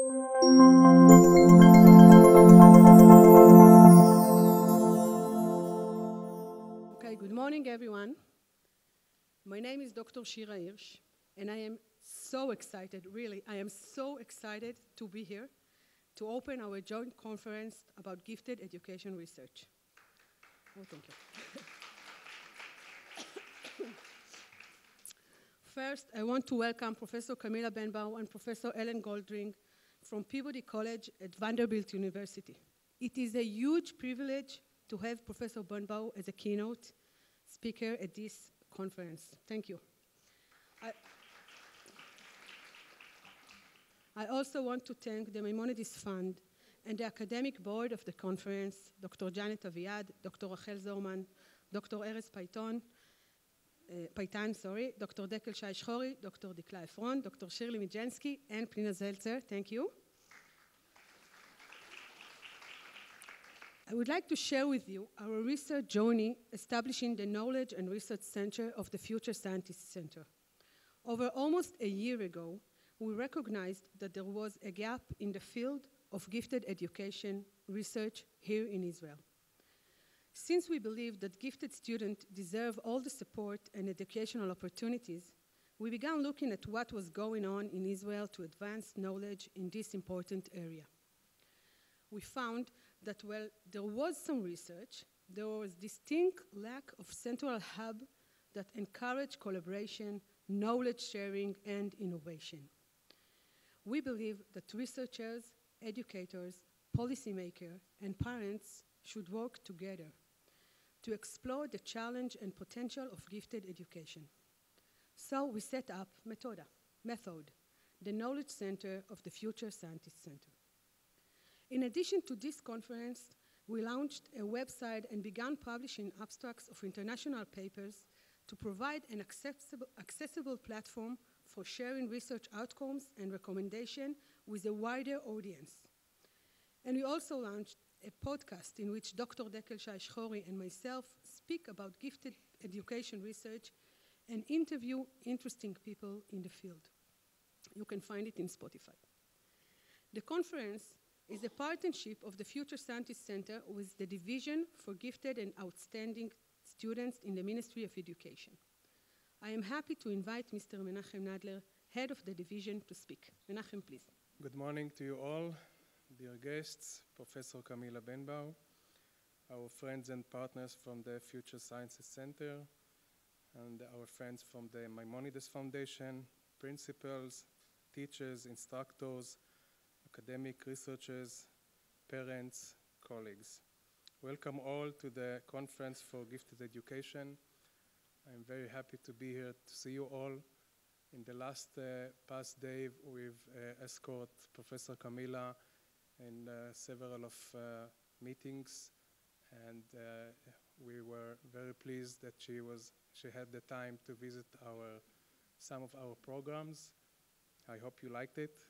Okay, good morning, everyone. My name is Dr. Shira Hirsch, and I am so excited, really, I am so excited to be here to open our joint conference about gifted education research. Oh, thank you. First, I want to welcome Professor Kamilah Benbow and Professor Ellen Goldring from Peabody College at Vanderbilt University. It is a huge privilege to have Professor Benbow as a keynote speaker at this conference. Thank you. I also want to thank the Maimonides Fund and the academic board of the conference, Dr. Janet Aviad, Dr. Rachel Zorman, Dr. Erez Paitan, Dr. Dekel Shai-Shchori, Dr. Dikla Efron, Dr. Shirley Mijensky, and Plina Zeltzer. Thank you. I would like to share with you our research journey establishing the Knowledge and Research Center of the Future Scientists Center. Over almost a year ago, we recognized that there was a gap in the field of gifted education research here in Israel. Since we believe that gifted students deserve all the support and educational opportunities, we began looking at what was going on in Israel to advance knowledge in this important area. We found that while there was some research, there was distinct lack of central hub that encouraged collaboration, knowledge sharing, and innovation. We believe that researchers, educators, policymakers, and parents should work together to explore the challenge and potential of gifted education. So we set up Methoda, the Knowledge Center of the Future Scientists Center. In addition to this conference, we launched a website and began publishing abstracts of international papers to provide an accessible platform for sharing research outcomes and recommendation with a wider audience. And we also launched a podcast in which Dr. Dekel Shai-Shchori and myself speak about gifted education research and interview interesting people in the field. You can find it in Spotify. The conference is a partnership of the Future Scientists Center with the Division for Gifted and Outstanding Students in the Ministry of Education. I am happy to invite Mr. Menachem Nadler, head of the division, to speak. Menachem, please. Good morning to you all, dear guests, Professor Kamilah Benbow, our friends and partners from the Future Sciences Center, and our friends from the Maimonides Foundation, principals, teachers, instructors, academic researchers, parents, colleagues. Welcome all to the Conference for Gifted Education. I'm very happy to be here to see you all. In the past day, we've escorted Professor Kamilah in several of meetings, and we were very pleased that she had the time to visit some of our programs. I hope you liked it.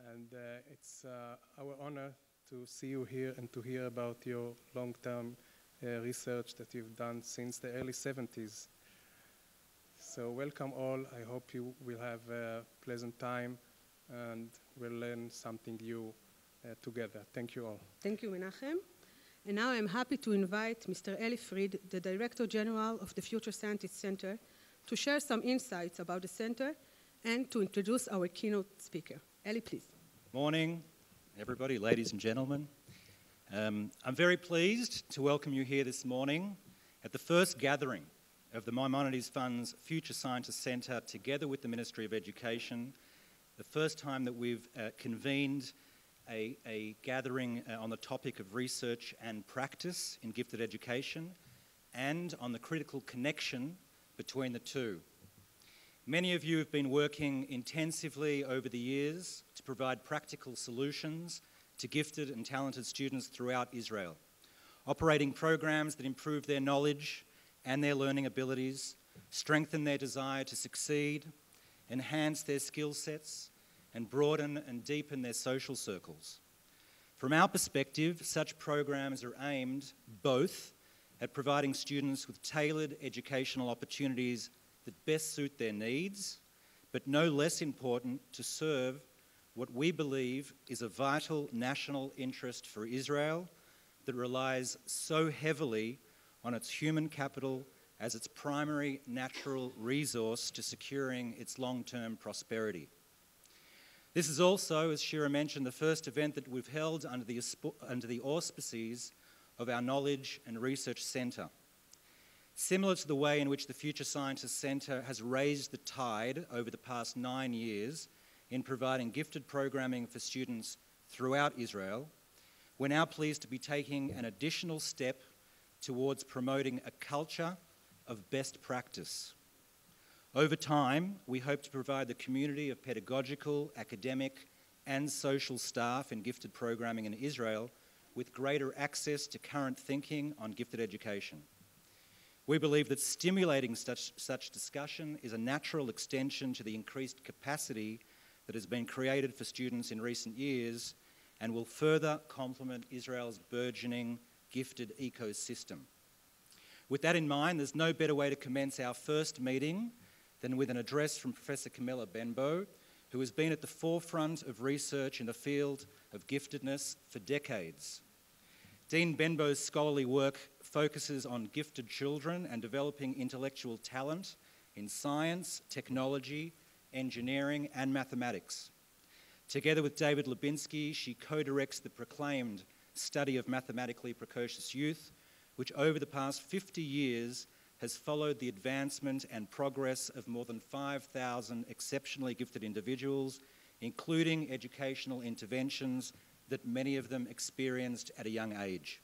And it's our honor to see you here and to hear about your long-term research that you've done since the early 70s. So welcome all. I hope you will have a pleasant time and we'll learn something new together. Thank you all. Thank you, Menachem. And now I'm happy to invite Mr. Eli Fried, the Director General of the Future Scientists Center, to share some insights about the center and to introduce our keynote speaker. Eli, please. Morning, everybody, ladies and gentlemen. I'm very pleased to welcome you here this morning at the first gathering of the Maimonides Fund's Future Scientists Centre together with the Ministry of Education, the first time that we've convened a gathering on the topic of research and practice in gifted education and on the critical connection between the two. Many of you have been working intensively over the years to provide practical solutions to gifted and talented students throughout Israel, operating programs that improve their knowledge and their learning abilities, strengthen their desire to succeed, enhance their skill sets, and broaden and deepen their social circles. From our perspective, such programs are aimed both at providing students with tailored educational opportunities that best suit their needs, but no less important, to serve what we believe is a vital national interest for Israel that relies so heavily on its human capital as its primary natural resource to securing its long-term prosperity. This is also, as Shira mentioned, the first event that we've held under the auspices of our Knowledge and Research Centre. Similar to the way in which the Future Scientists Centre has raised the tide over the past 9 years in providing gifted programming for students throughout Israel, we're now pleased to be taking an additional step towards promoting a culture of best practice. Over time, we hope to provide the community of pedagogical, academic, and social staff in gifted programming in Israel with greater access to current thinking on gifted education. We believe that stimulating such discussion is a natural extension to the increased capacity that has been created for students in recent years and will further complement Israel's burgeoning gifted ecosystem. With that in mind, there's no better way to commence our first meeting than with an address from Professor Camilia Benbow, who has been at the forefront of research in the field of giftedness for decades. Dean Benbow's scholarly work focuses on gifted children and developing intellectual talent in science, technology, engineering, and mathematics. Together with David Lubinsky, she co-directs the proclaimed study of mathematically precocious youth, which over the past 50 years has followed the advancement and progress of more than 5,000 exceptionally gifted individuals, including educational interventions that many of them experienced at a young age.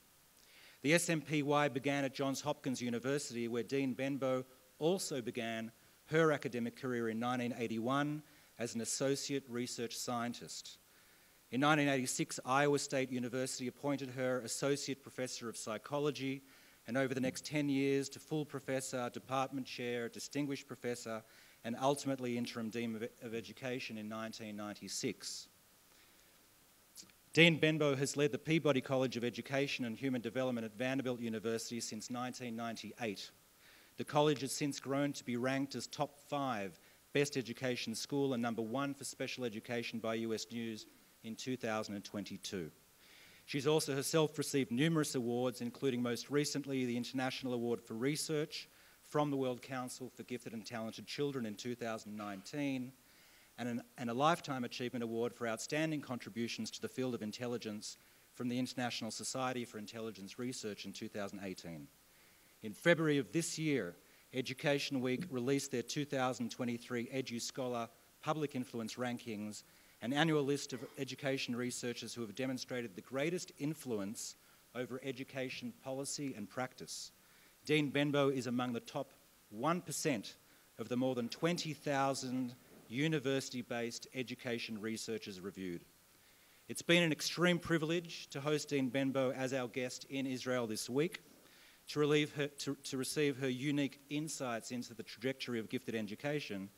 The SMPY began at Johns Hopkins University, where Dean Benbow also began her academic career in 1981 as an associate research scientist. In 1986, Iowa State University appointed her associate professor of psychology, and over the next 10 years to full professor, department chair, distinguished professor, and ultimately interim dean of education in 1996. Dean Benbow has led the Peabody College of Education and Human Development at Vanderbilt University since 1998. The college has since grown to be ranked as top 5 best education school and number 1 for special education by US News in 2022. She's also herself received numerous awards, including most recently the International Award for Research from the World Council for Gifted and Talented Children in 2019, and a Lifetime Achievement Award for outstanding contributions to the field of intelligence from the International Society for Intelligence Research in 2018. In February of this year, Education Week released their 2023 EduScholar Public Influence Rankings, an annual list of education researchers who have demonstrated the greatest influence over education policy and practice. Dean Benbow is among the top 1% of the more than 20,000 university-based education researchers reviewed. It's been an extreme privilege to host Dean Benbow as our guest in Israel this week, to receive her unique insights into the trajectory of gifted education,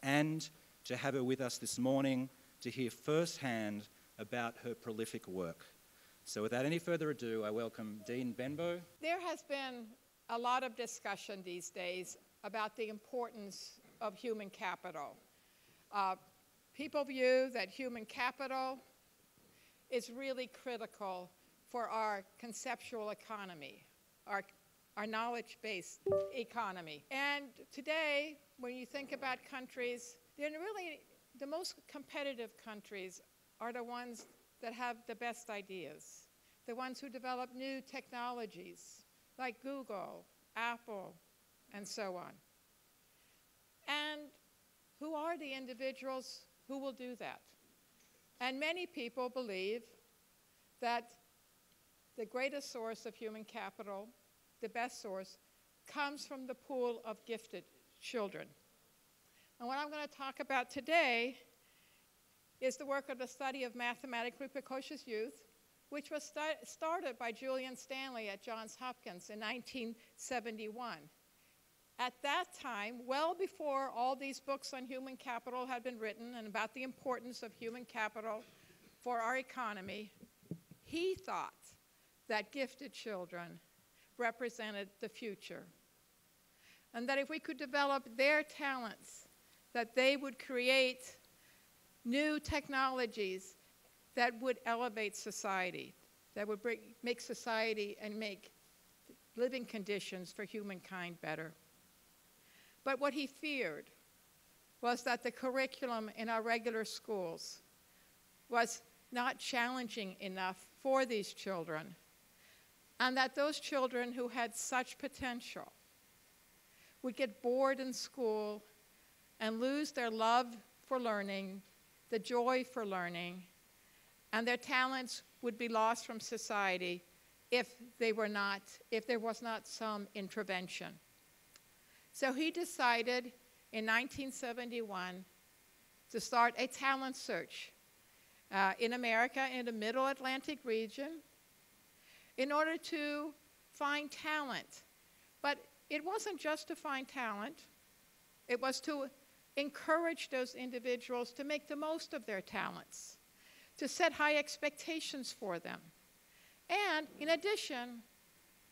and to have her with us this morning to hear firsthand about her prolific work. So without any further ado, I welcome Dean Benbow. There has been a lot of discussion these days about the importance of human capital. People view that human capital is really critical for our conceptual economy, our knowledge-based economy. And today, when you think about countries, they're really the most competitive countries are the ones that have the best ideas, the ones who develop new technologies like Google, Apple, and so on. And who are the individuals who will do that? And many people believe that the greatest source of human capital, the best source, comes from the pool of gifted children. And what I'm going to talk about today is the work of the study of mathematically precocious youth, which was started by Julian Stanley at Johns Hopkins in 1971. At that time, well before all these books on human capital had been written and about the importance of human capital for our economy, he thought that gifted children represented the future, and that if we could develop their talents, that they would create new technologies that would elevate society, that would make society and make living conditions for humankind better. But what he feared was that the curriculum in our regular schools was not challenging enough for these children, and that those children who had such potential would get bored in school and lose their love for learning, the joy for learning, and their talents would be lost from society if there was not some intervention. So he decided in 1971 to start a talent search in America, in the Middle Atlantic region, in order to find talent. But it wasn't just to find talent, it was to encourage those individuals to make the most of their talents, to set high expectations for them. And in addition,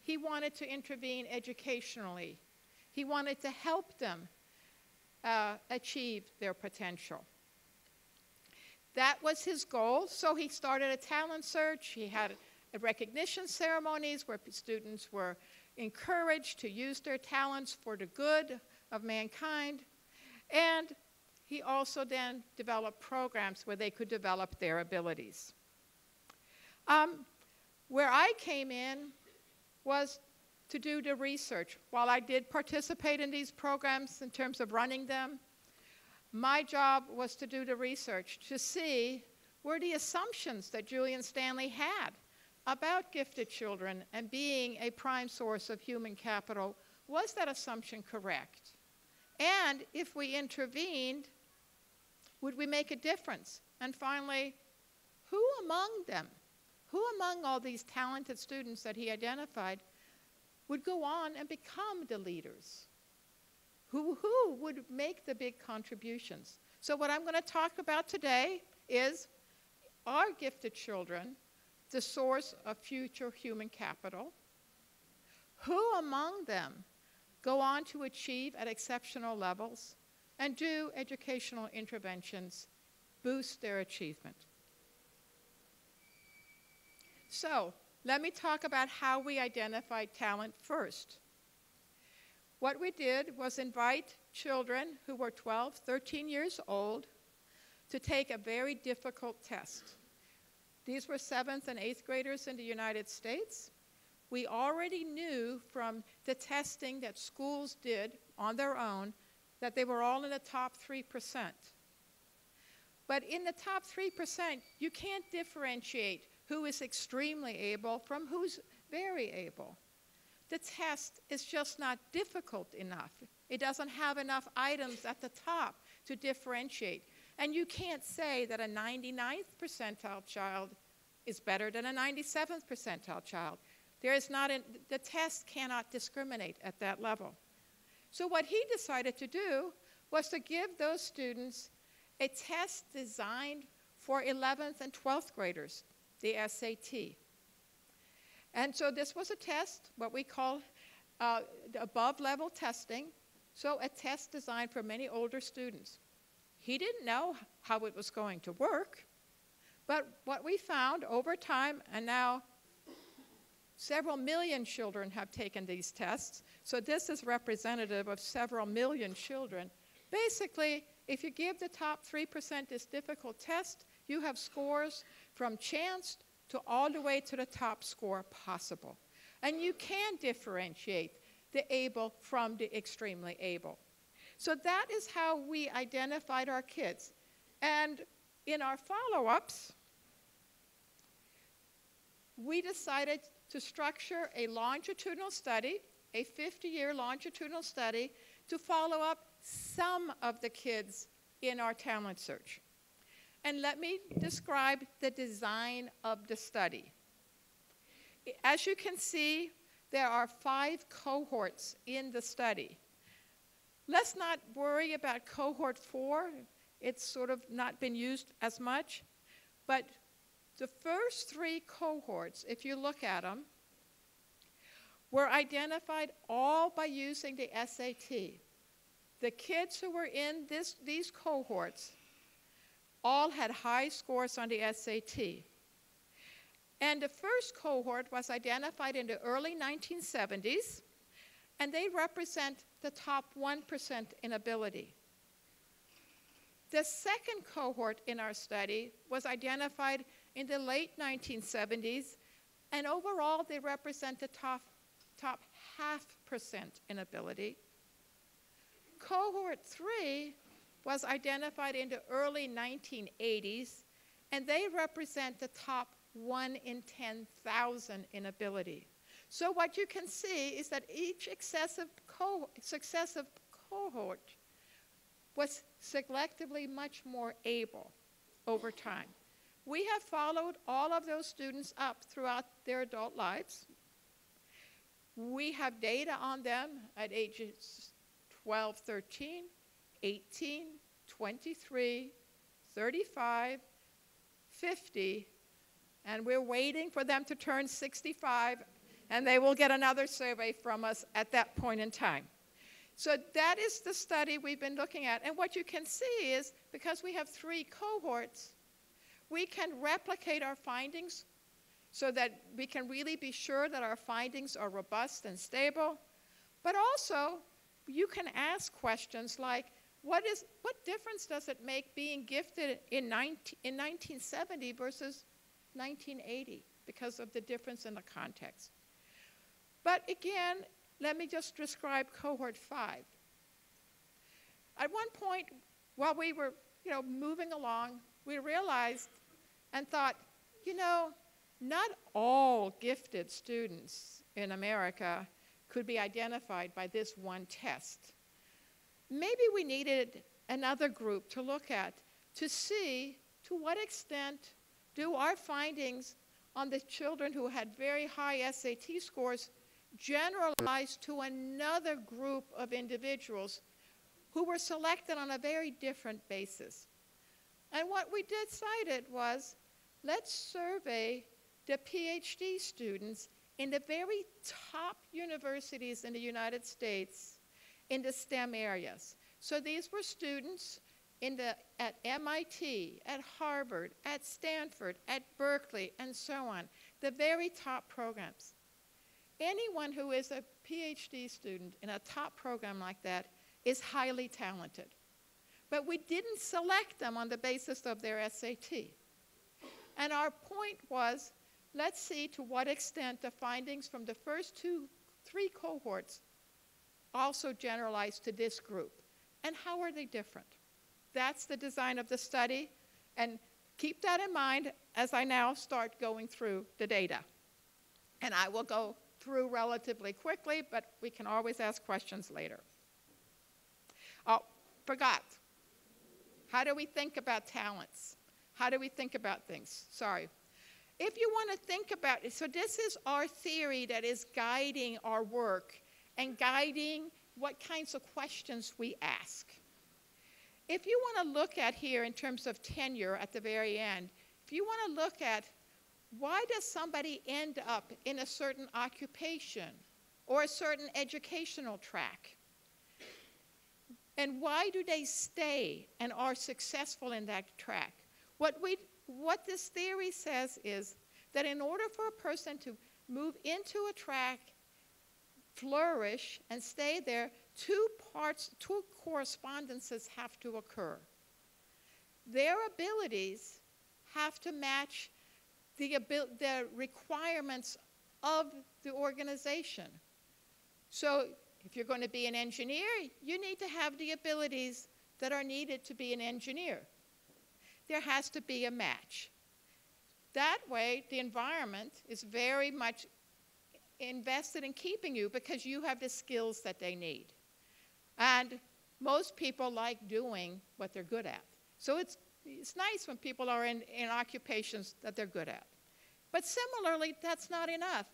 he wanted to intervene educationally. He wanted to help them achieve their potential. That was his goal, so he started a talent search. He had recognition ceremonies where students were encouraged to use their talents for the good of mankind. And he also then developed programs where they could develop their abilities. Where I came in was to do the research. While I did participate in these programs in terms of running them, my job was to do the research, to see were the assumptions that Julian Stanley had about gifted children and being a prime source of human capital, was that assumption correct? And if we intervened, would we make a difference? And finally, who among them, who among all these talented students that he identified would go on and become the leaders? Who would make the big contributions? So what I'm going to talk about today is, are gifted children the source of future human capital? Who among them go on to achieve at exceptional levels and do educational interventions, boost their achievement? So let me talk about how we identified talent first. What we did was invite children who were 12, 13 years old to take a very difficult test. These were 7th and 8th graders in the United States. We already knew from the testing that schools did on their own that they were all in the top 3%. But in the top 3%, you can't differentiate who is extremely able from who's very able. The test is just not difficult enough. It doesn't have enough items at the top to differentiate. And you can't say that a 99th percentile child is better than a 97th percentile child. The test cannot discriminate at that level. So what he decided to do was to give those students a test designed for 11th and 12th graders, the SAT. And so this was a test, what we call above-level testing, so a test designed for many older students. He didn't know how it was going to work, but what we found over time, and now several million children have taken these tests, so this is representative of several million children. Basically, if you give the top 3% this difficult test, you have scores from chance to all the way to the top score possible. And you can differentiate the able from the extremely able. So that is how we identified our kids. And in our follow-ups, we decided to structure a longitudinal study, a 50-year longitudinal study, to follow up some of the kids in our talent search. And let me describe the design of the study. As you can see, there are 5 cohorts in the study. Let's not worry about cohort 4. It's sort of not been used as much. But the first 3 cohorts, if you look at them, were identified all by using the SAT. The kids who were in these cohorts all had high scores on the SAT. And the first cohort was identified in the early 1970s, and they represent the top 1% in ability. The second cohort in our study was identified in the late 1970s, and overall they represent the top 0.5% in ability. Cohort 3 was identified in the early 1980s, and they represent the top 1 in 10,000 in ability. So what you can see is that each successive cohort was selectively much more able over time. We have followed all of those students up throughout their adult lives. We have data on them at ages 12, 13, 18, 23, 35, 50, and we're waiting for them to turn 65, and they will get another survey from us at that point in time. So that is the study we've been looking at. And what you can see is, because we have 3 cohorts, we can replicate our findings so that we can really be sure that our findings are robust and stable. But also, you can ask questions like, what difference does it make being gifted in 1970 versus 1980 because of the difference in the context? But again, let me just describe cohort 5. At one point, while we were moving along, we realized and thought, not all gifted students in America could be identified by this one test. Maybe we needed another group to look at to see to what extent do our findings on the children who had very high SAT scores generalize to another group of individuals who were selected on a very different basis. And what we decided was, let's survey the PhD students in the very top universities in the United States in the STEM areas. So these were students at MIT, at Harvard, at Stanford, at Berkeley, and so on, the very top programs. Anyone who is a PhD student in a top program like that is highly talented. But we didn't select them on the basis of their SAT. And our point was, let's see to what extent the findings from the first 3 cohorts also generalize to this group. And how are they different? That's the design of the study. And keep that in mind as I now start going through the data. And I will go through relatively quickly, but we can always ask questions later. Oh, forgot. How do we think about talents? How do we think about things? Sorry. If you want to think about it, so this is our theory that is guiding our work and guiding what kinds of questions we ask. If you want to look at here in terms of tenure at the very end, if you want to look at why does somebody end up in a certain occupation or a certain educational track, and why do they stay and are successful in that track? What this theory says is that in order for a person to move into a track, flourish, and stay there, 2 correspondences have to occur. Their abilities have to match the requirements of the organization. So if you're going to be an engineer, you need to have the abilities that are needed to be an engineer. There has to be a match. That way, the environment is very much invested in keeping you because you have the skills that they need. And most people like doing what they're good at. So it's nice when people are in occupations that they're good at. But similarly, that's not enough.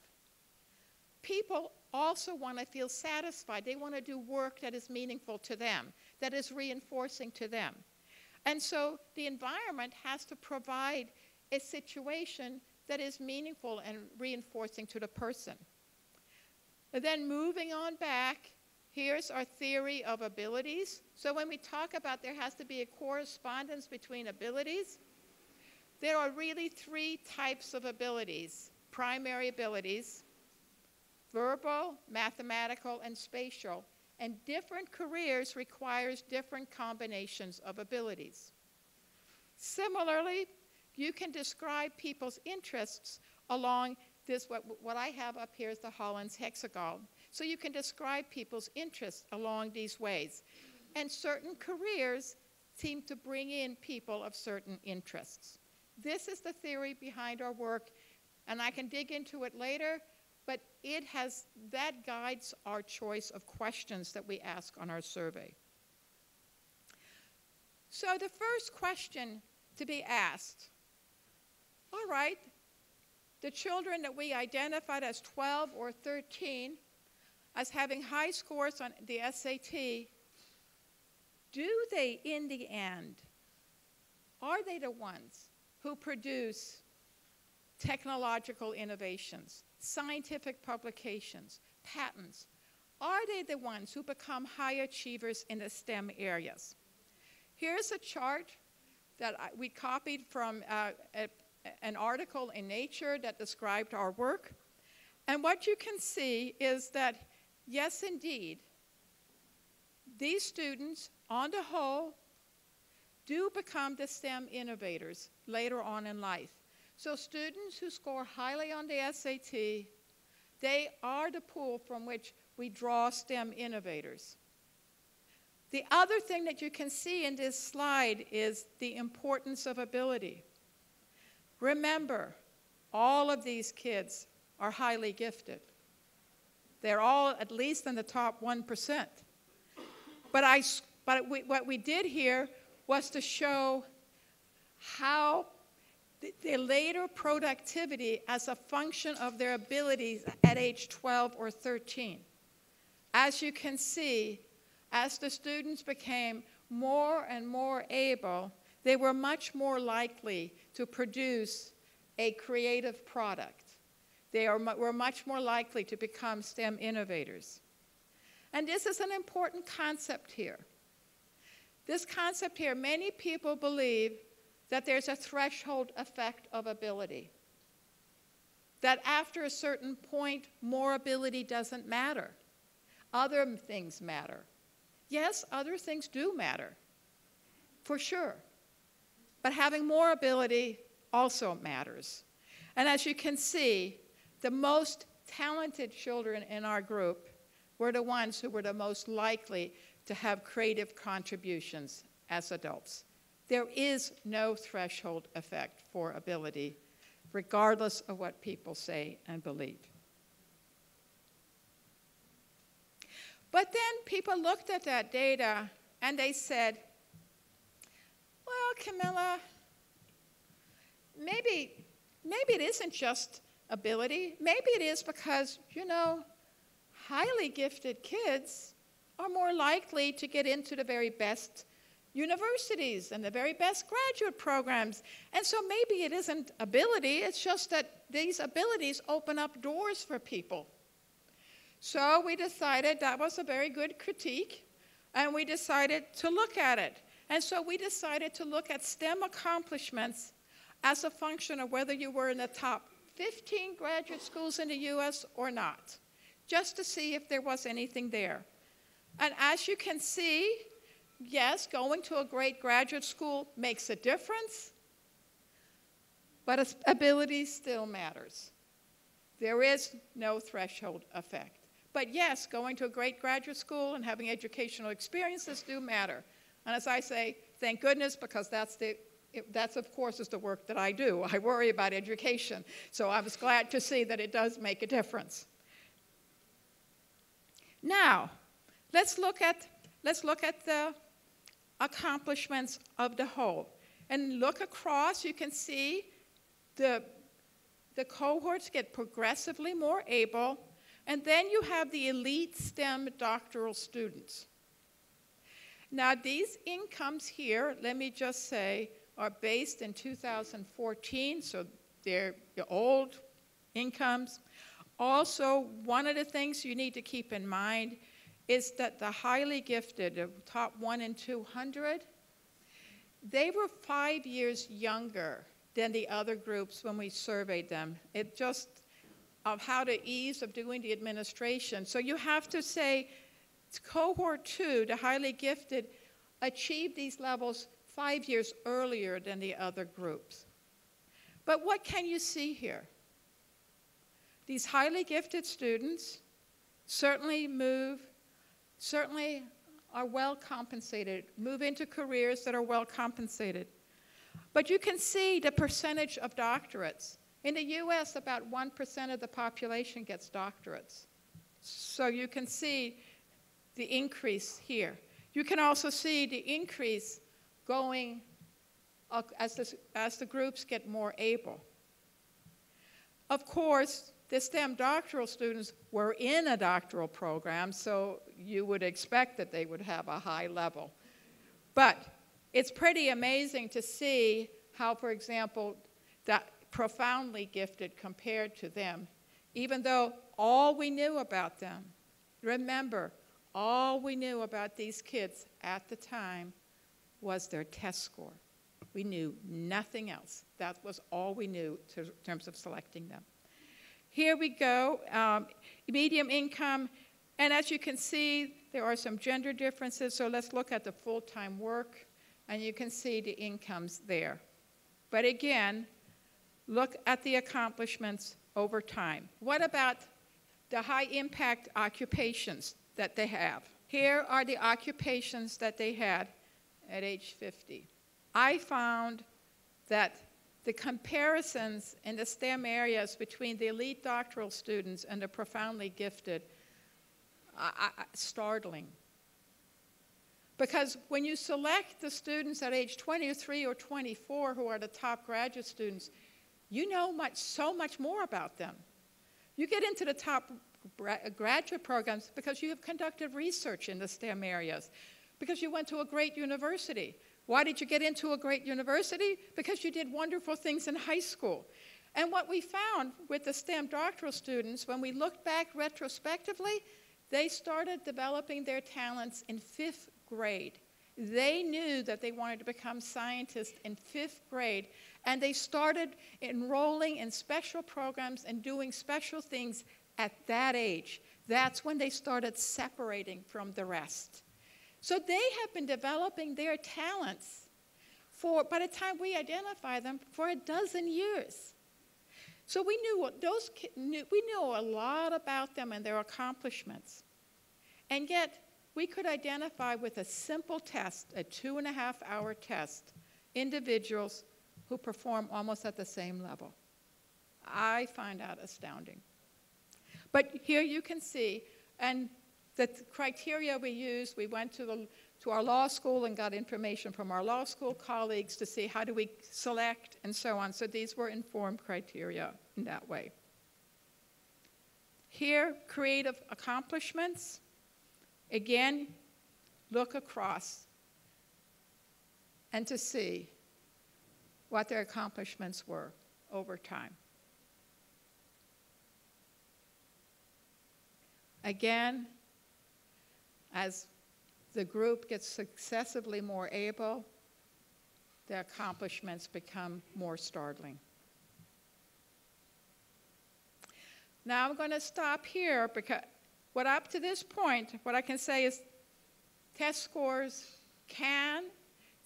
People also want to feel satisfied. They want to do work that is meaningful to them, that is reinforcing to them. And so the environment has to provide a situation that is meaningful and reinforcing to the person. And then moving on back, Here's our theory of abilities. So when we talk about there has to be a correspondence between abilities, there are really three types of abilities: primary abilities, verbal, mathematical, and spatial. And different careers requires different combinations of abilities. Similarly, you can describe people's interests along this, what I have up here is the Holland's hexagon. So you can describe people's interests along these ways. And certain careers seem to bring in people of certain interests. This is the theory behind our work, and I can dig into it later, but that guides our choice of questions that we ask on our survey. So the first question to be asked, all right, the children that we identified as 12 or 13 as having high scores on the SAT, do they, in the end, are they the ones who produce technological innovations, scientific publications, patents? Are they the ones who become high achievers in the STEM areas? Here's a chart that we copied from an article in Nature that described our work. And what you can see is that, yes, indeed, these students, on the whole, do become the STEM innovators later on in life. So students who score highly on the SAT, they are the pool from which we draw STEM innovators. The other thing that you can see in this slide is the importance of ability. Remember, all of these kids are highly gifted. They're all at least in the top 1%. But what we did here was to show how their later productivity as a function of their abilities at age 12 or 13. As you can see, as the students became more and more able, they were much more likely to produce a creative product. They were much more likely to become STEM innovators. And this is an important concept here. This concept here, many people believe that there's a threshold effect of ability. That after a certain point, more ability doesn't matter. Other things matter. Yes, other things do matter, for sure. But having more ability also matters. And as you can see, the most talented children in our group were the ones who were the most likely to have creative contributions as adults. There is no threshold effect for ability, regardless of what people say and believe. But then people looked at that data and they said, well, Camilla, maybe it isn't just ability. Maybe it is because, highly gifted kids are more likely to get into the very best universities and the very best graduate programs. And so maybe it isn't ability, it's just that these abilities open up doors for people. So we decided that was a very good critique, and we decided to look at it. And so we decided to look at STEM accomplishments as a function of whether you were in the top 15 graduate schools in the US or not, just to see if there was anything there. And as you can see, yes, going to a great graduate school makes a difference, but ability still matters. There is no threshold effect. But yes, going to a great graduate school and having educational experiences do matter. And as I say, thank goodness, because that's of course is the work that I do. I worry about education. So I was glad to see that it does make a difference. Now, let's look at the accomplishments of the whole. And look across, you can see the cohorts get progressively more able, and then you have the elite STEM doctoral students. Now, these incomes here, let me just say, are based in 2014, so they're old incomes. Also, one of the things you need to keep in mind is that the highly gifted, the top 1 in 200, they were 5 years younger than the other groups when we surveyed them. It just, of how to ease of doing the administration. So you have to say, cohort 2, the highly gifted, achieved these levels 5 years earlier than the other groups. But what can you see here? These highly gifted students certainly are well compensated, move into careers that are well compensated. But you can see the percentage of doctorates. In the US, about 1% of the population gets doctorates. So you can see the increase here. You can also see the increase going as the groups get more able. Of course, the STEM doctoral students were in a doctoral program, so you would expect that they would have a high level. But it's pretty amazing to see how, for example, that profoundly gifted compared to them, even though all we knew about them, remember, all we knew about these kids at the time was their test score. We knew nothing else. That was all we knew in terms of selecting them. Here we go, medium income, and as you can see, there are some gender differences, so let's look at the full-time work, and you can see the incomes there. But again, look at the accomplishments over time. What about the high-impact occupations that they have? Here are the occupations that they had at age 50. I found that the comparisons in the STEM areas between the elite doctoral students and the profoundly gifted are startling. Because when you select the students at age 23 or 24 who are the top graduate students, you know so much more about them. You get into the top graduate programs because you have conducted research in the STEM areas, because you went to a great university. Why did you get into a great university? Because you did wonderful things in high school. And what we found with the STEM doctoral students, when we looked back retrospectively, they started developing their talents in 5th grade. They knew that they wanted to become scientists in 5th grade, and they started enrolling in special programs and doing special things at that age. That's when they started separating from the rest. So they have been developing their talents for, by the time we identify them, for a dozen years. So we knew a lot about them and their accomplishments. And yet, we could identify with a simple test, a 2.5-hour test, individuals who perform almost at the same level. I find that astounding. But here you can see, and the criteria we used, we went to our law school and got information from our law school colleagues to see how do we select and so on. So these were informed criteria in that way. Here, creative accomplishments. Again, look across and to see what their accomplishments were over time. Again, as the group gets successively more able, their accomplishments become more startling. Now I'm going to stop here because up to this point, what I can say is test scores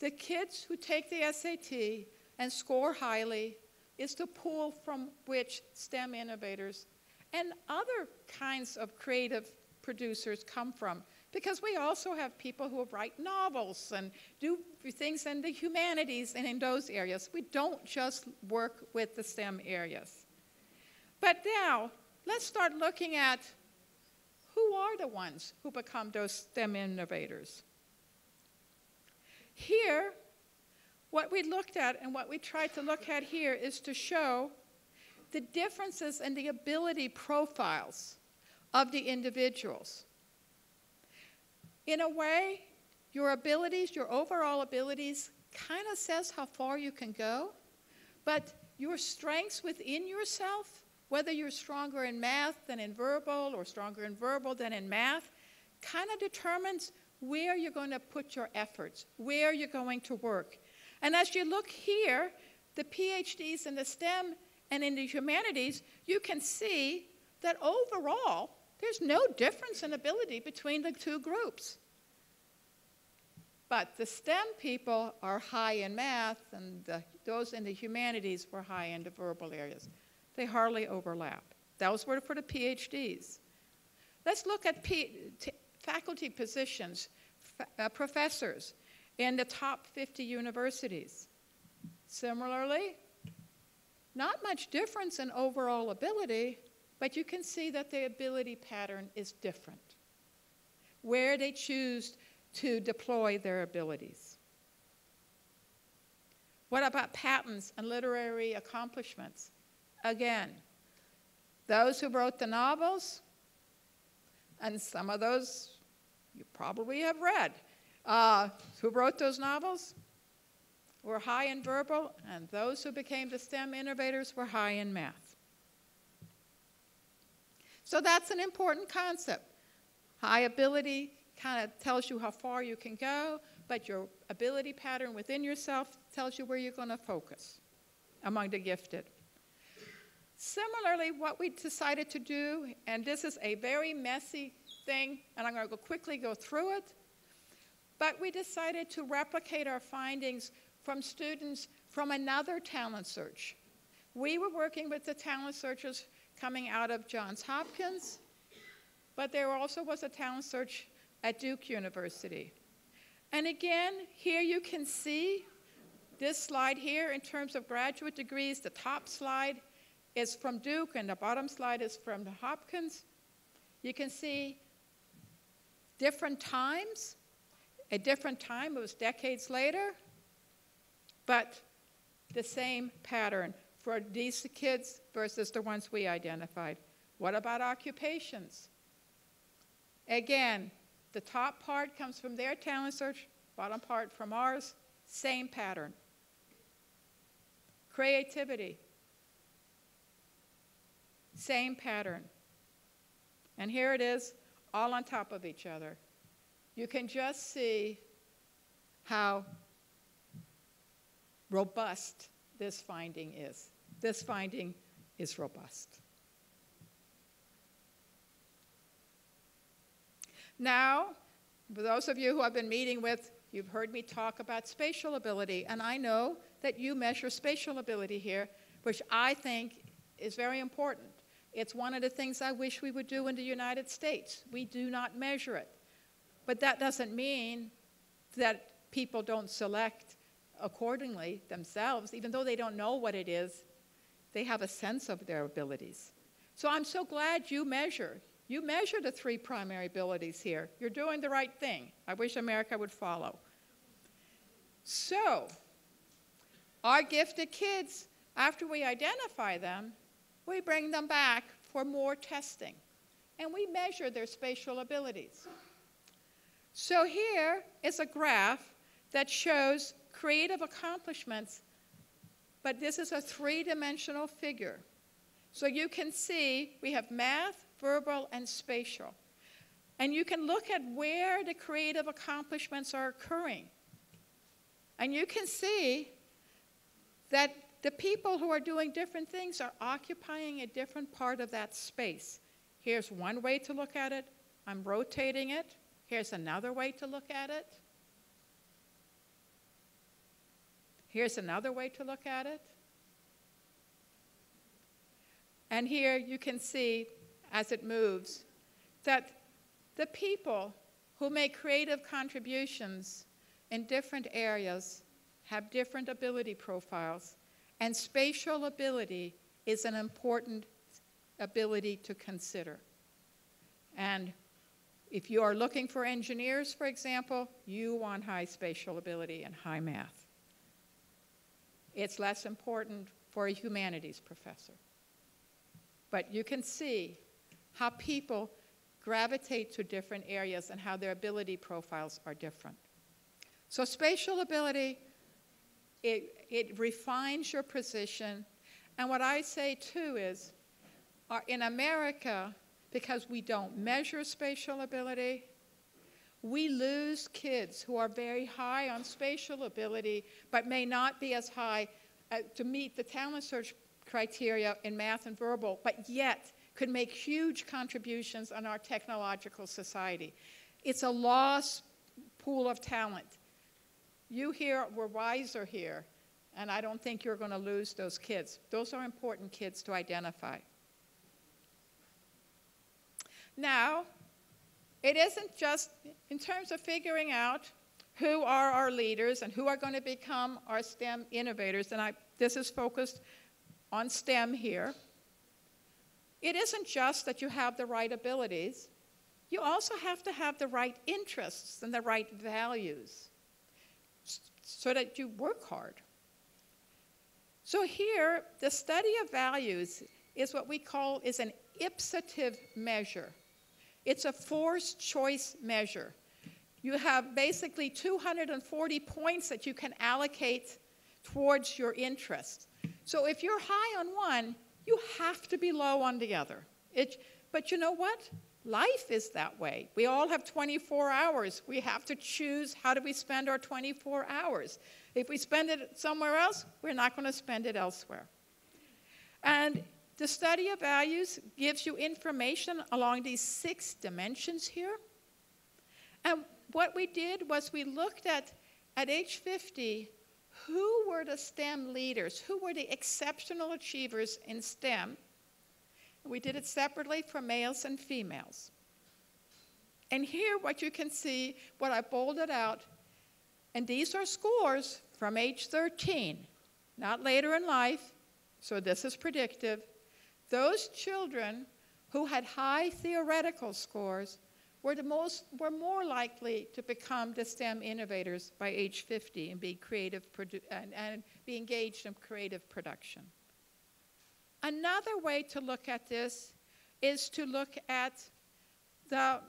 the kids who take the SAT and score highly is the pool from which STEM innovators and other kinds of creative producers come from. Because we also have people who write novels and do things in the humanities and in those areas. We don't just work with the STEM areas. But now, let's start looking at who are the ones who become those STEM innovators. Here, what we looked at and what we tried to look at here is to show the differences in the ability profiles of the individuals. In a way, your abilities, your overall abilities, kind of says how far you can go, but your strengths within yourself, whether you're stronger in math than in verbal or stronger in verbal than in math, kind of determines where you're going to put your efforts, where you're going to work. And as you look here, the PhDs in the STEM and in the humanities, you can see that overall, there's no difference in ability between the two groups. But the STEM people are high in math, and those in the humanities were high in the verbal areas. They hardly overlap. Those were for the PhDs. Let's look at faculty positions, professors in the top 50 universities. Similarly, not much difference in overall ability, but you can see that the ability pattern is different, where they choose to deploy their abilities. What about patents and literary accomplishments? Again, those who wrote the novels, and some of those you probably have read, who wrote those novels were high in verbal, and those who became the STEM innovators were high in math. So that's an important concept. High ability kind of tells you how far you can go, but your ability pattern within yourself tells you where you're going to focus among the gifted. Similarly, what we decided to do, and this is a very messy thing, and I'm going to quickly go through it, but we decided to replicate our findings from students from another talent search. We were working with the talent searchers coming out of Johns Hopkins, but there also was a talent search at Duke University. And again, here you can see this slide here in terms of graduate degrees. The top slide is from Duke, and the bottom slide is from Hopkins. You can see different times. A different time, it was decades later, but the same pattern for these kids versus the ones we identified. What about occupations? Again, the top part comes from their talent search, bottom part from ours, same pattern. Creativity, same pattern. And here it is, all on top of each other. You can just see how robust this finding is. This finding is robust. Now, for those of you who I've been meeting with, you've heard me talk about spatial ability, and I know that you measure spatial ability here, which I think is very important. It's one of the things I wish we would do in the United States. We do not measure it. But that doesn't mean that people don't select accordingly themselves. Even though they don't know what it is, they have a sense of their abilities. So I'm so glad you measure. You measure the 3 primary abilities here. You're doing the right thing. I wish America would follow. So our gifted kids, after we identify them, we bring them back for more testing. And we measure their spatial abilities. So here is a graph that shows creative accomplishments, but this is a 3-dimensional figure. So you can see we have math, verbal, and spatial. And you can look at where the creative accomplishments are occurring. And you can see that the people who are doing different things are occupying a different part of that space. Here's one way to look at it. I'm rotating it. Here's another way to look at it. Here's another way to look at it. And here you can see, as it moves, that the people who make creative contributions in different areas have different ability profiles, and spatial ability is an important ability to consider. And if you are looking for engineers, for example, you want high spatial ability and high math. It's less important for a humanities professor. But you can see how people gravitate to different areas and how their ability profiles are different. So spatial ability, it refines your position. And what I say, too, is in America, because we don't measure spatial ability, we lose kids who are very high on spatial ability, but may not be as high to meet the talent search criteria in math and verbal, but yet could make huge contributions on our technological society. It's a lost pool of talent. You here were wiser here, and I don't think you're going to lose those kids. Those are important kids to identify. Now, it isn't just in terms of figuring out who are our leaders and who are going to become our STEM innovators, and this is focused on STEM here. It isn't just that you have the right abilities. You also have to have the right interests and the right values so that you work hard. So here, the study of values is what we call is an ipsative measure. It's a forced choice measure. You have basically 240 points that you can allocate towards your interest. So if you're high on one, you have to be low on the other. But you know what? Life is that way. We all have 24 hours. We have to choose how do we spend our 24 hours. If we spend it somewhere else, we're not going to spend it elsewhere. And the study of values gives you information along these 6 dimensions here. And what we did was we looked at age 50, who were the STEM leaders? Who were the exceptional achievers in STEM? We did it separately for males and females. And here what you can see, what I bolded out, and these are scores from age 13, not later in life, so this is predictive. Those children who had high theoretical scores were more likely to become the STEM innovators by age 50 and be and be engaged in creative production. Another way to look at this is to look at the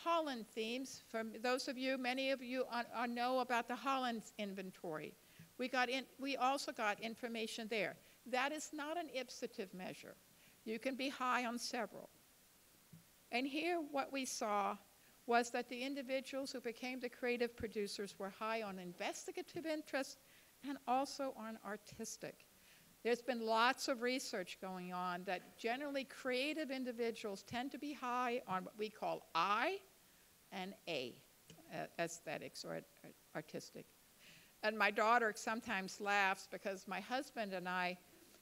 Holland themes. For those of you, many of you know about the Holland inventory. We also got information there. That is not an ipsative measure. You can be high on several. And here what we saw was that the individuals who became the creative producers were high on investigative interest and also on artistic. There's been lots of research going on that generally creative individuals tend to be high on what we call I and A, aesthetics or artistic. And my daughter sometimes laughs because my husband and I,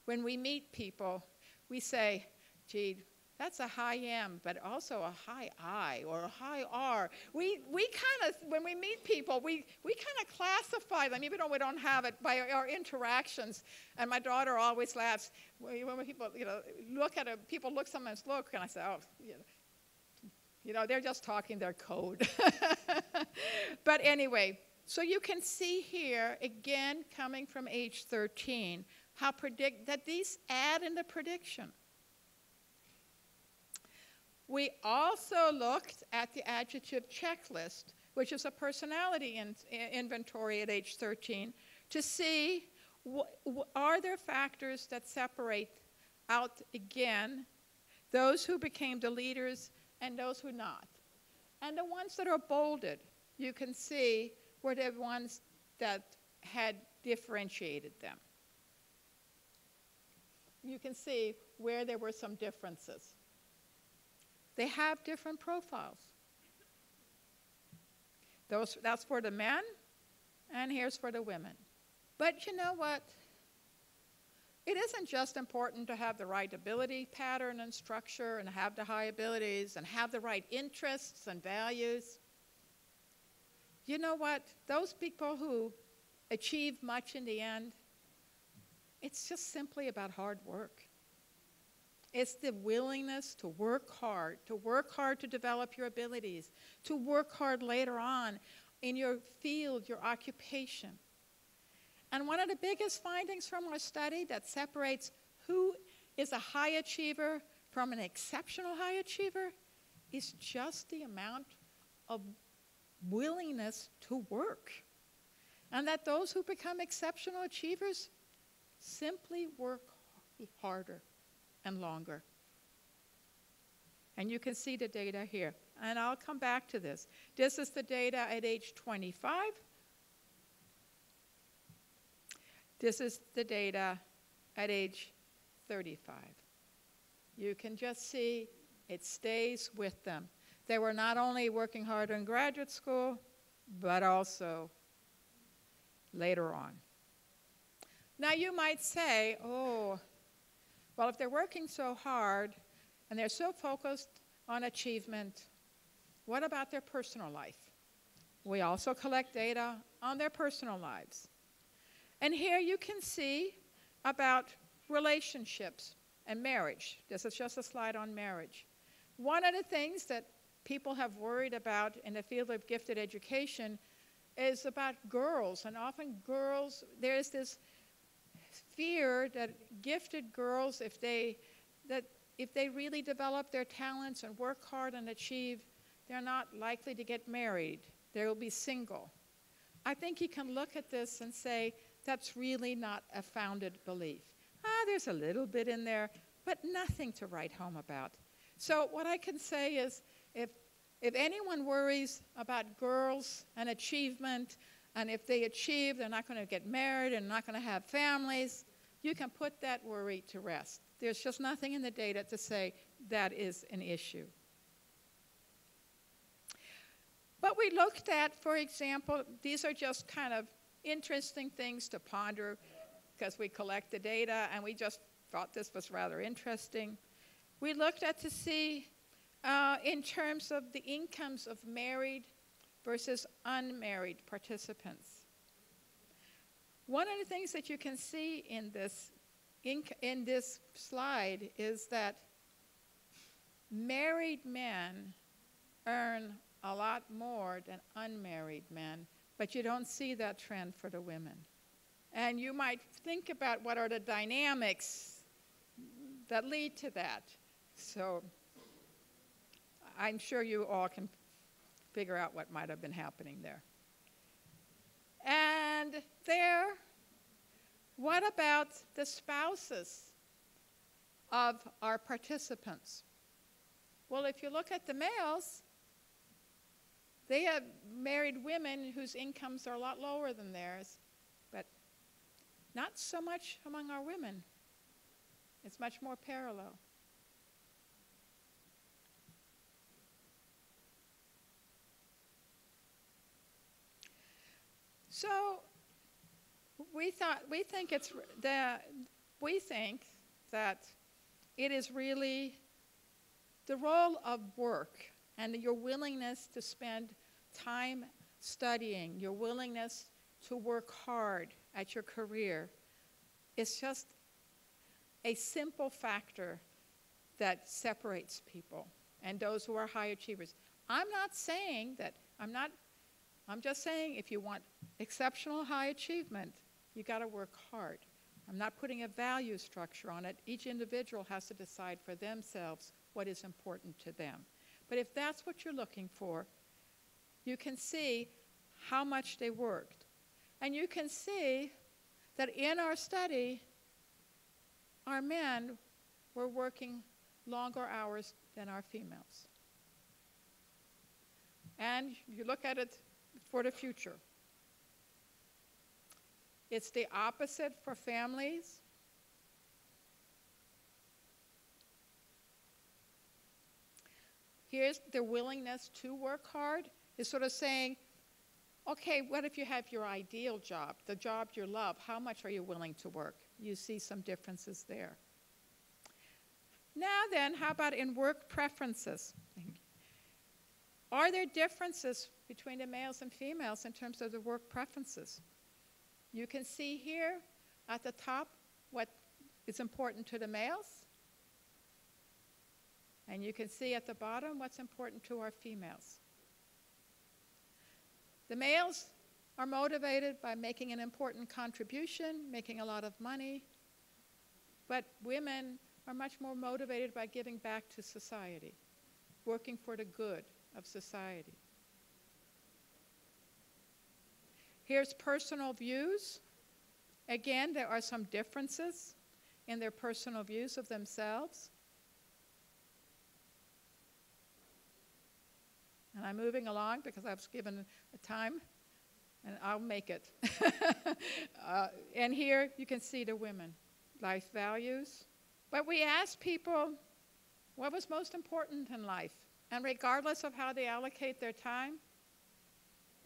when we meet people, we say, gee, that's a high M, but also a high I or a high R. We kind of, when we meet people, we kind of classify them, even though we don't have it, by our interactions. And my daughter always laughs when people, people sometimes look, and I say, oh, they're just talking their code. But anyway, so you can see here, again, coming from age 13, that these add in the prediction. We also looked at the adjective checklist, which is a personality inventory at age 13, to see are there factors that separate out, again, those who became the leaders and those who not. And the ones that are bolded, you can see, were the ones that had differentiated them. You can see where there were some differences. They have different profiles. That's for the men, and here's for the women. But you know what? It isn't just important to have the right ability pattern and structure and have the high abilities and have the right interests and values. You know what? Those people who achieve much in the end, it's just simply about hard work. It's the willingness to work hard to develop your abilities, to work hard later on in your field, your occupation. And one of the biggest findings from our study that separates who is a high achiever from an exceptional high achiever is just the amount of willingness to work. And that those who become exceptional achievers simply work harder and longer. And you can see the data here. And I'll come back to this. This is the data at age 25. This is the data at age 35. You can just see it stays with them. They were not only working hard in graduate school, but also later on. Now you might say, oh, well, if they're working so hard and they're so focused on achievement, what about their personal life? We also collect data on their personal lives. And here you can see about relationships and marriage. This is just a slide on marriage. One of the things that people have worried about in the field of gifted education is about girls. And often girls, there's this fear that gifted girls, if they really develop their talents and work hard and achieve, they're not likely to get married. They will be single. I think you can look at this and say, that's really not a founded belief. There's a little bit in there, but nothing to write home about. So what I can say is, if anyone worries about girls and achievement, and if they achieve, they're not going to get married and not going to have families, you can put that worry to rest. There's just nothing in the data to say that is an issue. But we looked at, for example, these are just kind of interesting things to ponder because we collect the data and we just thought this was rather interesting. We looked at to see in terms of the incomes of married versus unmarried participants. One of the things that you can see in this slide is that married men earn a lot more than unmarried men, but you don't see that trend for the women. And you might think about what are the dynamics that lead to that. So I'm sure you all can figure out what might have been happening there. And there, what about the spouses of our participants? Well, if you look at the males, they have married women whose incomes are a lot lower than theirs, but not so much among our women. It's much more parallel. So we think that it is really the role of work and your willingness to spend time studying, your willingness to work hard at your career is just a simple factor that separates people and those who are high achievers. I'm just saying if you want exceptional high achievement, you got to work hard. I'm not putting a value structure on it. Each individual has to decide for themselves what is important to them. But if that's what you're looking for, you can see how much they worked. And you can see that in our study, our men were working longer hours than our females. And you look at it for the future. It's the opposite for families. Here's the willingness to work hard. Is sort of saying, okay, what if you have your ideal job, the job you love? How much are you willing to work? You see some differences there. Now then, how about in work preferences? Are there differences between the males and females in terms of the work preferences? You can see here at the top what is important to the males. And you can see at the bottom what's important to our females. The males are motivated by making an important contribution, making a lot of money, but women are much more motivated by giving back to society, working for the good of society. Here's personal views. Again, there are some differences in their personal views of themselves. And I'm moving along because I was given a time, and I'll make it. And here you can see the women, life values. But we asked people what was most important in life. And regardless of how they allocate their time,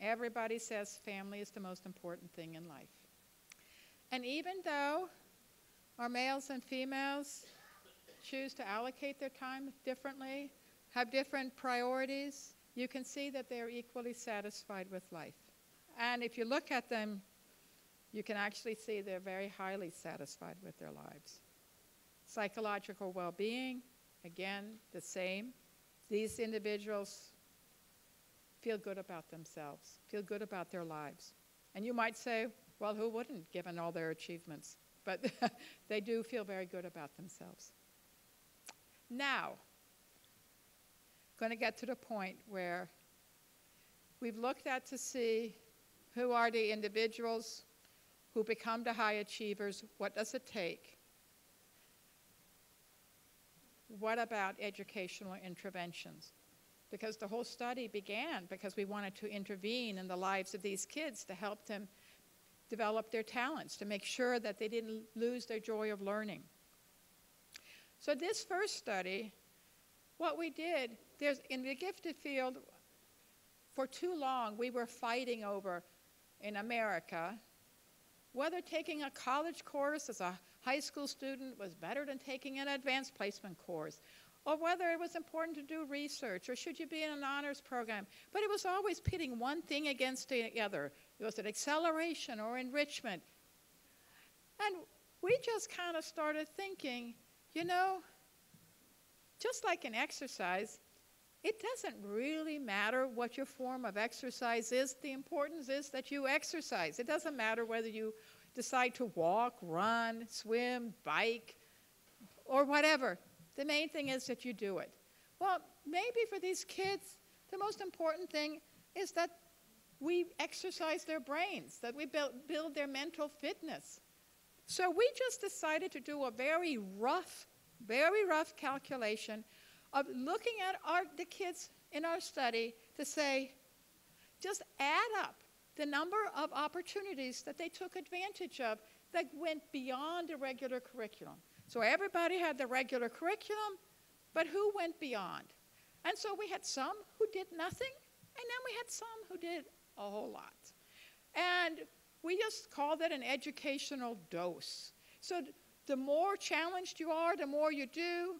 everybody says family is the most important thing in life. And even though our males and females choose to allocate their time differently, have different priorities, you can see that they're equally satisfied with life. And if you look at them, you can actually see they're very highly satisfied with their lives. Psychological well-being, again, the same. These individuals feel good about themselves, feel good about their lives. And you might say, well, who wouldn't, given all their achievements? But they do feel very good about themselves. Now, going to get to the point where we've looked at to see who are the individuals who become the high achievers. What does it take? What about educational interventions? Because the whole study began because we wanted to intervene in the lives of these kids to help them develop their talents, to make sure that they didn't lose their joy of learning. So this first study, what we did, in the gifted field, for too long we were fighting over, in America, whether taking a college course as a high school student was better than taking an advanced placement course, or whether it was important to do research, or should you be in an honors program. But it was always pitting one thing against the other. It was an acceleration or enrichment. And we just kind of started thinking, you know, just like in exercise, it doesn't really matter what your form of exercise is. The importance is that you exercise. It doesn't matter whether you decide to walk, run, swim, bike, or whatever. The main thing is that you do it. Well, maybe for these kids, the most important thing is that we exercise their brains, that we build their mental fitness. So we just decided to do a very rough calculation of looking at the kids in our study to say, just add up the number of opportunities that they took advantage of that went beyond the regular curriculum. So everybody had the regular curriculum, but who went beyond? And so we had some who did nothing, and then we had some who did a whole lot. And we just called it an educational dose. So the more challenged you are, the more you do.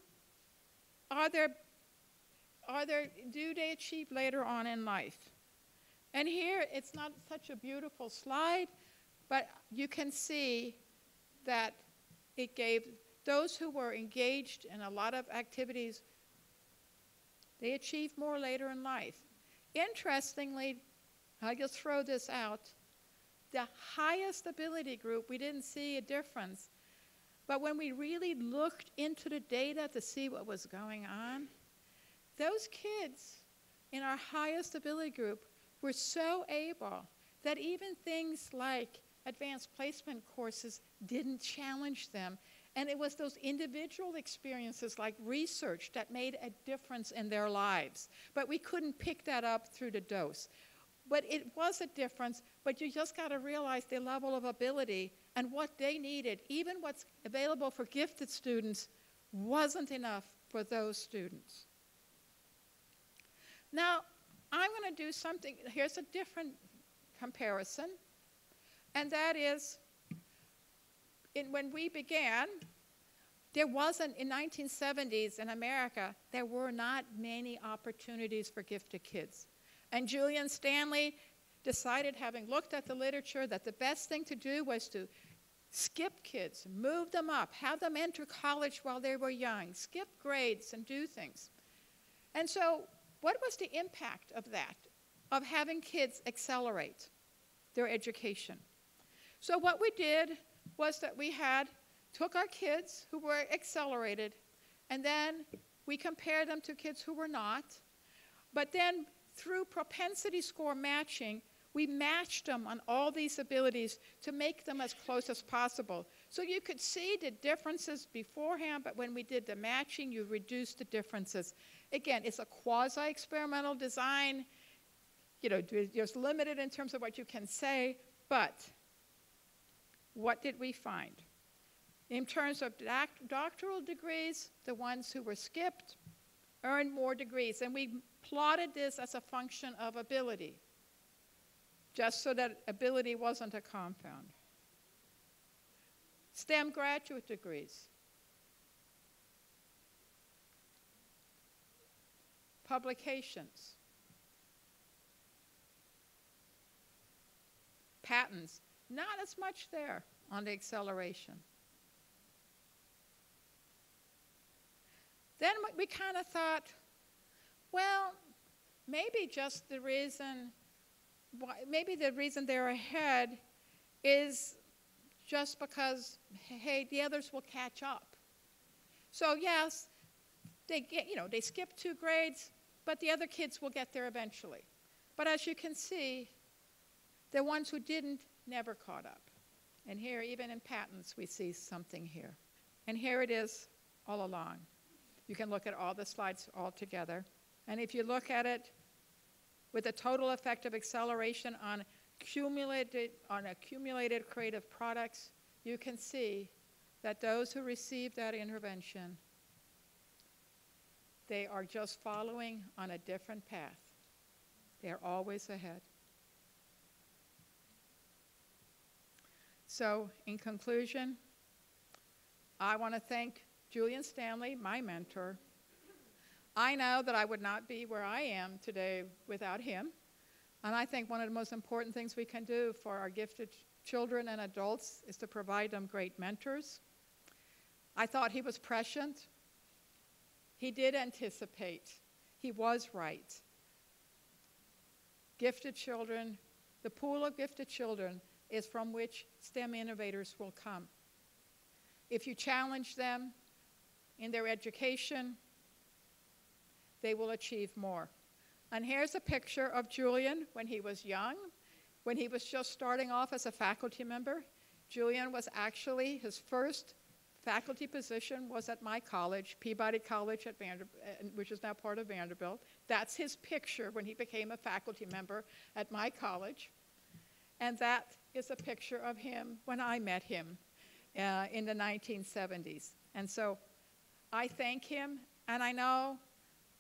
Do they achieve later on in life? And here, it's not such a beautiful slide, but you can see that it gave those who were engaged in a lot of activities, they achieved more later in life. Interestingly, I'll just throw this out, the highest ability group, we didn't see a difference. But when we really looked into the data to see what was going on, those kids in our highest ability group were so able that even things like advanced placement courses didn't challenge them. And it was those individual experiences like research that made a difference in their lives. But we couldn't pick that up through the dose. But it was a difference, but you just got to realize their level of ability and what they needed. Even what's available for gifted students wasn't enough for those students. Now, I'm going to do something. Here's a different comparison, and that is, when we began, there wasn't, in 1970s in America, there were not many opportunities for gifted kids. And Julian Stanley decided, having looked at the literature, that the best thing to do was to skip kids, move them up, have them enter college while they were young, skip grades and do things. And so what was the impact of that, of having kids accelerate their education? So what we did was that we took our kids who were accelerated, and then we compared them to kids who were not. But then through propensity score matching, we matched them on all these abilities to make them as close as possible. So you could see the differences beforehand, but when we did the matching, you reduced the differences. Again, it's a quasi-experimental design. You know, you're limited in terms of what you can say, but what did we find? In terms of doctoral degrees, the ones who were skipped earned more degrees, and we plotted this as a function of ability, just so that ability wasn't a compound. STEM graduate degrees. Publications. Patents. Not as much there on the acceleration. Then we kind of thought, well, maybe just the reason, maybe the reason they're ahead is just because, hey, the others will catch up. So yes, they get, you know, they skip 2 grades, but the other kids will get there eventually. But as you can see, the ones who didn't never caught up. And here, even in patents, we see something here. And here it is all along. You can look at all the slides all together. And if you look at it with the total effect of acceleration on accumulated creative products, you can see that those who receive that intervention, they are just following on a different path. They're always ahead. So, in conclusion, I want to thank Julian Stanley, my mentor. I know that I would not be where I am today without him. And I think one of the most important things we can do for our gifted children and adults is to provide them great mentors. I thought he was prescient. He did anticipate. He was right. Gifted children, the pool of gifted children is from which STEM innovators will come. If you challenge them in their education, they will achieve more. And here's a picture of Julian when he was young, when he was just starting off as a faculty member. Julian was actually, his first faculty position was at my college, Peabody College at which is now part of Vanderbilt. That's his picture when he became a faculty member at my college. And that is a picture of him when I met him in the 1970s. And so I thank him, and I know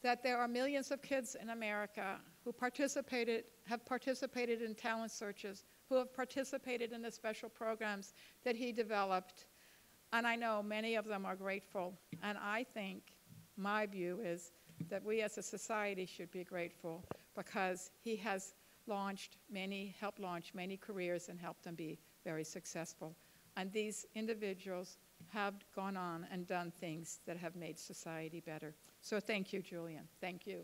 that there are millions of kids in America who have participated in talent searches, who have participated in the special programs that he developed. And I know many of them are grateful. And I think my view is that we as a society should be grateful because he has helped launch many careers and helped them be very successful. And these individuals have gone on and done things that have made society better. So thank you, Julian. Thank you.